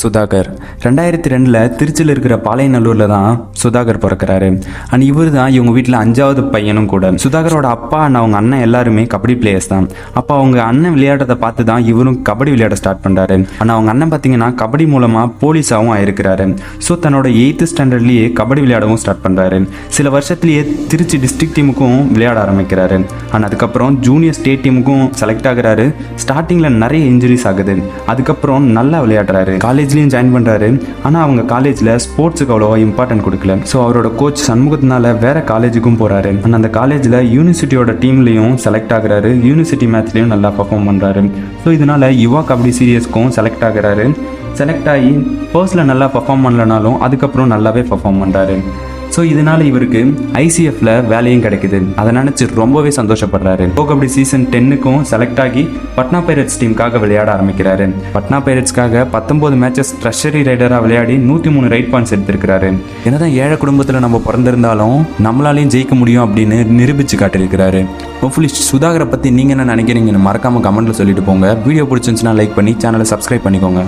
சுதாகர் 2002 திருச்சியில் இருக்கிற பாளையநல்லூரில் தான் சுதாகர் பிறக்கிறாரு. அண்ட் இவர் தான் இவங்க வீட்டில் 5வது பையனும் கூட. சுதாகரோட அப்பா அண்ட் அவங்க அண்ணன் எல்லாருமே கபடி பிளேயர்ஸ் தான். அப்போ அவங்க அண்ணன் விளையாடுறதை பார்த்து தான் இவரும் கபடி விளையாட ஸ்டார்ட் பண்ணுறாரு. ஆனால் அவங்க அண்ணன் பார்த்தீங்கன்னா கபடி மூலமாக போலீஸாகவும் ஆயிருக்கிறாரு. ஸோ தன்னோட 8th ஸ்டாண்டர்ட்லேயே கபடி விளையாடவும் ஸ்டார்ட் பண்ணுறாரு. சில வருஷத்துலேயே திருச்சி டிஸ்ட்ரிக்ட் டீமுக்கும் விளையாட ஆரம்பிக்கிறாரு. அண்ட் அதுக்கப்புறம் ஜூனியர் ஸ்டேட் டீமுக்கும் செலக்ட் ஆகுறாரு. ஸ்டார்டிங்கில் நிறைய இன்ஜுரிஸ் ஆகுது. அதுக்கப்புறம் நல்லா விளையாடுறாரு. காலேஜ்லேயும் ஜாயின் பண்ணுறாரு. ஆனால் அவங்க காலேஜில் ஸ்போர்ட்ஸுக்கு அவ்வளோவா இம்பார்ட்டன்ட் கொடுக்கல. ஸோ அவரோட கோச் சண்முகத்தினால வேற காலேஜுக்கும் போகிறாரு. அண்ட் அந்த காலேஜில் யூனிவர்சிட்டியோட டீம்லையும் செலக்ட் ஆகுறாரு. யூனிவர்சிட்டி மேட்ச்லையும் நல்லா பர்ஃபார்ம் பண்ணுறாரு. ஸோ இதனால யுவா கபடி சீரியஸ்க்கும் செலக்ட் ஆகுறாரு. செலக்ட் ஆகி ஃபர்ஸ்ட்டில் நல்லா பர்ஃபார்ம் பண்ணலனாலும் அதுக்கப்புறம் நல்லாவே பர்ஃபார்ம் பண்ணுறாரு. ஸோ இதனால இவருக்கு ஐசிஎஃப்ல வேலையும் கிடைக்குது. அதை நினச்சி ரொம்பவே சந்தோஷப்படுறாரு. ப்ரோ கபடி சீசன் 10க்கும் செலக்ட் ஆகி பட்னா பைரட்ஸ் டீமுக்காக விளையாட ஆரம்பிக்கிறாரு. பட்னா பைரட்ஸ்க்காக 19 மேட்சஸ் ட்ரெஷரி ரைடராக விளையாடி 103 ரைட் பாயிண்ட்ஸ் எடுத்திருக்கிறாரு. என்னதான் ஏழை குடும்பத்தில் நம்ம பிறந்திருந்தாலும் நம்மளாலையும் ஜெயிக்க முடியும் அப்படின்னு நிரூபிச்சு காட்டியிருக்கிறாரு. ஹோப்ஃபுல்லி சுதாகரை பற்றி நீங்கள் என்ன நினைக்கிறீங்கன்னு மறக்காமல் கமெண்ட்டில் சொல்லிட்டு போங்க. வீடியோ பிடிச்சிருந்துச்சுன்னா லைக் பண்ணி சேனலை சப்ஸ்கிரைப் பண்ணிக்கோங்க.